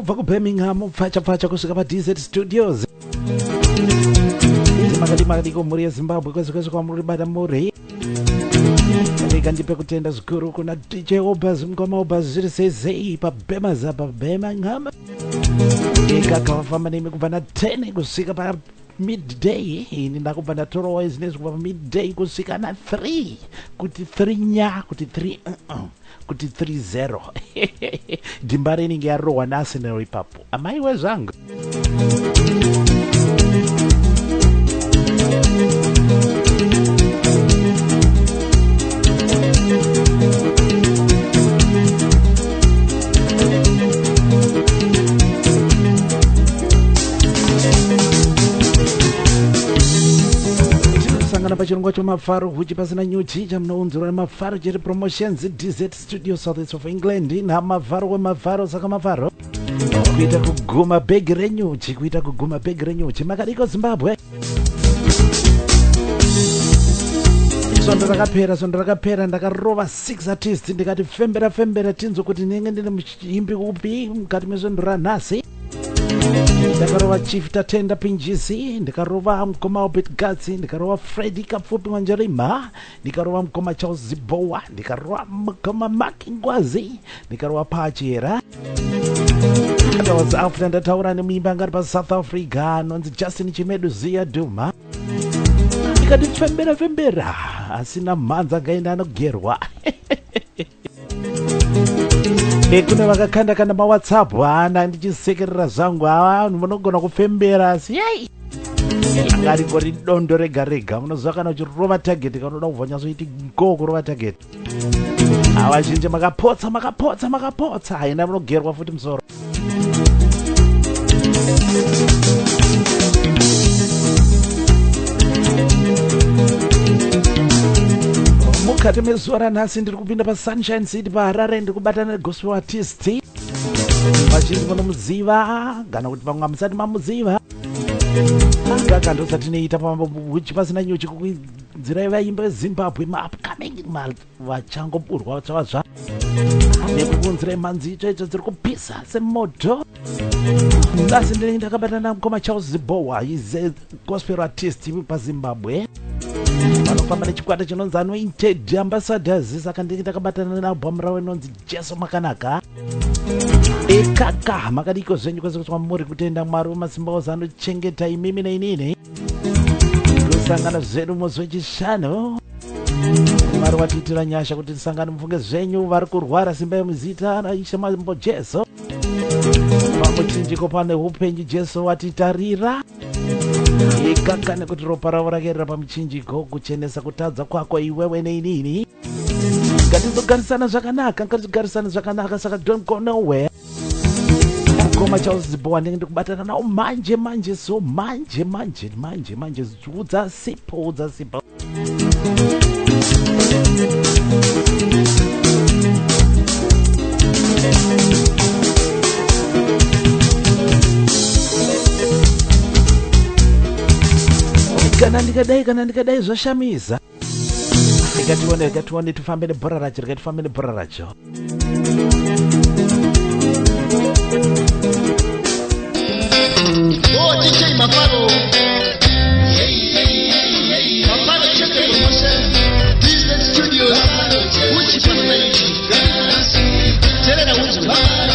kubva kuBirmingham pfacha kusvika paDZ Studios. Makadi kumhuri yeZimbabwe kwese kwamuri bada muri. Rega ndipe kutenda zvikuru kuna DJ Obaz mukoma Obaz zviri sei paBema zapa Birmingham. Eka kafamba nemi kubva na 10 kusvika pa midday. Ini ndakubva ndatorowa izinezvi kubva pa midday kusvika na 3 kuti 3 nya kuti 3 kuti 3-0. Dhimba rinenge yarohwa naArsenal ipapo. Amaiwe zvangu. Sangana pachirongwa chomafaro huchi pasina nyuchi chamunounzirwa nemafaro chiri promotions DZ Studio South of England na mafaro wemafaro saka mafaro kuita kuguma bhegi renyuchi makadiko Zimbabwe. Sondo rakapera ndakarova 6 artists ndikati fembera tinzo kuti ndinenge ndine muimbi upi mukati mesondo ranhasi. Ndakarova Chief Tatenda Pinjisi, ndikarova mukoma Obet Gatsi, ndikarova Freddy Kapfupi Wanjarima, ndikarova mukoma Charles Zibowa, ndikarova mukoma Mark Ngwazi, ndikarova Pachera. Ndawaz after ndataura nemuimba ngari pa South Africa anonzi Justin Chimedu Zia Duma. Ndikati fembera asina mhanza ngaenda anogerwa. Kune vakakanda kana maWhatsApp hana ndichisekerera zvangu vanhu munogona kufembera asi yei angari gori dondo rega munozva kana uchirova target kana unoda kubva nyatsoiti go kurova target. Vazhinji makapotsa haina munogerwa futi musoro. Mukati mezuva ranhasi ndiri kupinda paSunshine City paHarare ndiri kubatana negospel artist. Vazhinji munomuziva kana kuti vamwe hamusati mamuziva. Kaka ndosati neita pahuchi pasina nyuchi kukwinzirai vaimba veZimbabwe maupcoming vachangoburwa tsvavazva nekukunzirai manzi icho dziri kupisa semoto. Asi ndinenge ndakabatana mukoma Charles Zibowa is a gospel artist paZimbabwe. Vanofamba nechikwata chinonzi Anointed Ambassadors. Saka ndinenge ndakabatana nealbum ravo inonzi Jesu Makanaka. Ekaka makadiko zvenyu kwese kuti muri kutenda Mwari wemasimba ose anochengeta imimi neinini. Tosangana zvedu musi wechishanu. Mwari watiitira nyasha kuti tisangane mufunge zvenyu vari kurwara simba yemuzita naishe mambo Jesu. Pamuchinjiko pane upenyu Jesu watitarira. Ekaka nekuti ropa ravo rakerera pamuchinjiko kuchenesa kutadza kwako iwewe neinini. Ngatizogarisana zvakanaka saka don't go nowhere. Mukoma Charles Zibowa ndinenge ndikubatana nawo manje so manje udza sipo. Kana ndikadai zvashamisa. Tikatione tufambe nebhora racho. Oh, DJ Mafaro. Mafaro check the promotion. DZ Studios. Which is Terera uchi. Mafaro.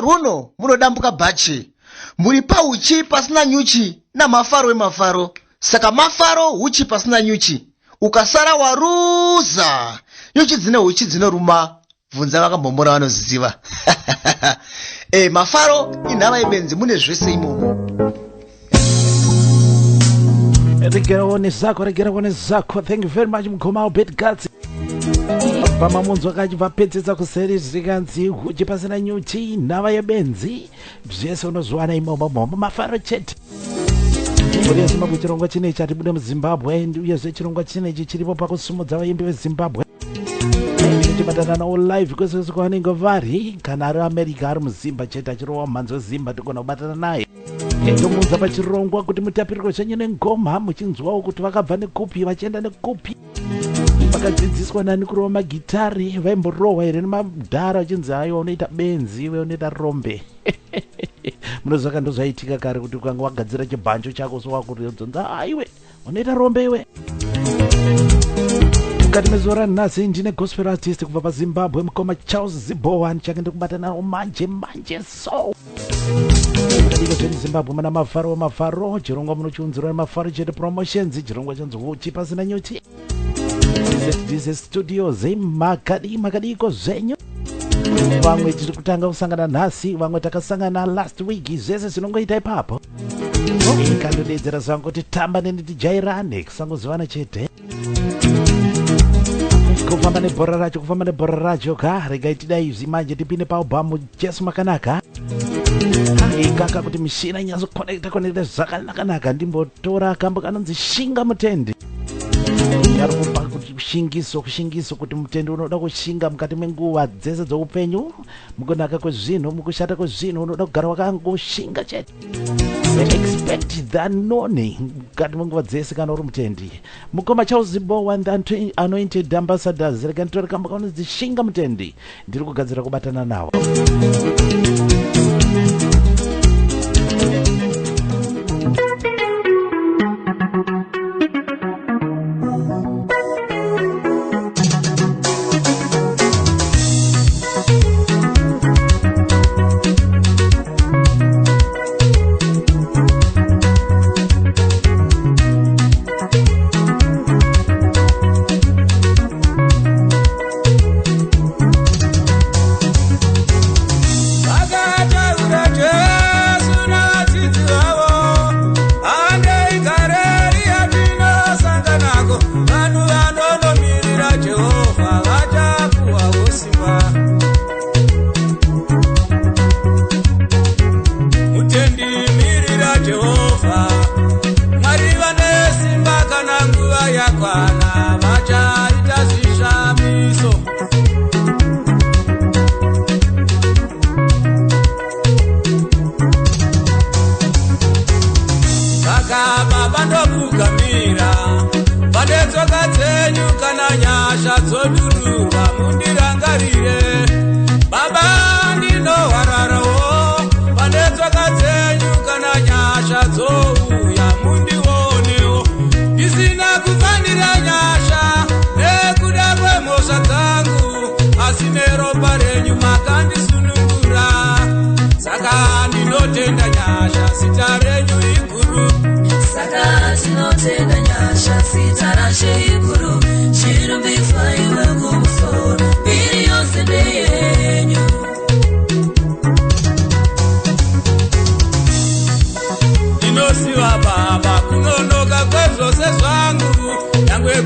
huno munodambuka bhachi. Muri pauchi pasina nyuchi na mafaro emafaro. Saka mafaro uchi pasina nyuchi. Ukasara waruza. Nyuchi dzine uchi dzinoruma. Bvunza vakambombora vanoziva. Mafaro inhava yebenzi mune zvese imomo. Regera one zako. Thank you very much Mkomao Bedgats. Pamamunzo akachibva pedzesa kuseri zvikanzi uchi pasina nyuchi nhava yebenzi zvese unozviwana imomo mafaro chete. Muri yeZimbabwe chirongwa chinechi atibude muZimbabwe uyezve chirongwa chinechi chiripo pakusumudza vaimbi veZimbabwe. Tibatana nawo live kwese kwavanenge vari kana ari America ari muZimba chete achirowa mhanzo Zimba tikona kubatana naye. Ndomuudza pachirongwa kuti mutapirirwe zvenyu nengoma muchinzwawo kuti vakabva nekupi vachienda nekupi. Vakadzidziswa nani kurova magitari vaimborohwa here nemadhara vachinzi aiwa unoita benzi iwe unoita rombe. Munozvaka ndozvaitika kare kuti ukanga wagadzira chibhanjo chako sowakudzonza aiwe unoita rombe iwe. Mukati mezuva ranhasi ndine gospel artist kubva paZimbabwe mukoma Charles Zibowan chakaenda kubatana nawo manje so. Mukadiko zvemuZimbabwe muna mafaro chirongwa munochiunzirwa nemafaro chete promotions chirongwa chanzi uchi pasina nyuchi. This studio makadiko zvenyu. Vamwe tiri kutanga kusangana nhasi vamwe takasangana last week zvese zvinongoita ipapo. Ikandodedzera zvangu kuti tamba neni tijairane kusangozivana chete. Kufamba nebhora racho ka regai tidai izvi manje tipinde paalbum Jesu Makanaka. Ikaka kuti mishina inyazokonekta zvakanaka ndimbotora kambo kanonzi Shinga Mutendi. Yarikupa kuti kushingiso kuti mutendi unoda kushinga mukati menguva dzese dzeupenyu, mukunaka kwezvinhu, mukushata kwezvinhu unoda kugara wakangoshinga chete. Expect the unknown mukati menguva dzese kana uri mutendi. Mukoma Charles Zibowan the anointed ambassadors rega nditora kambo kanonzi Shinga Mutendi ndiri kugadzira kubatana nawo.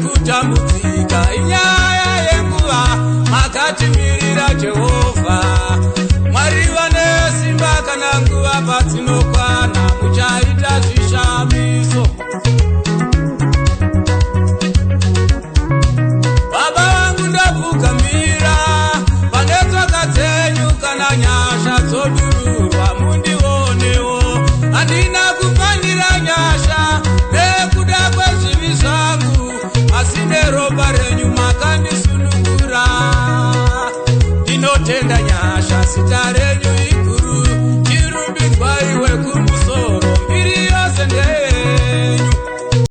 Kutambudzika inyaya yenguva makatimirira Jehovha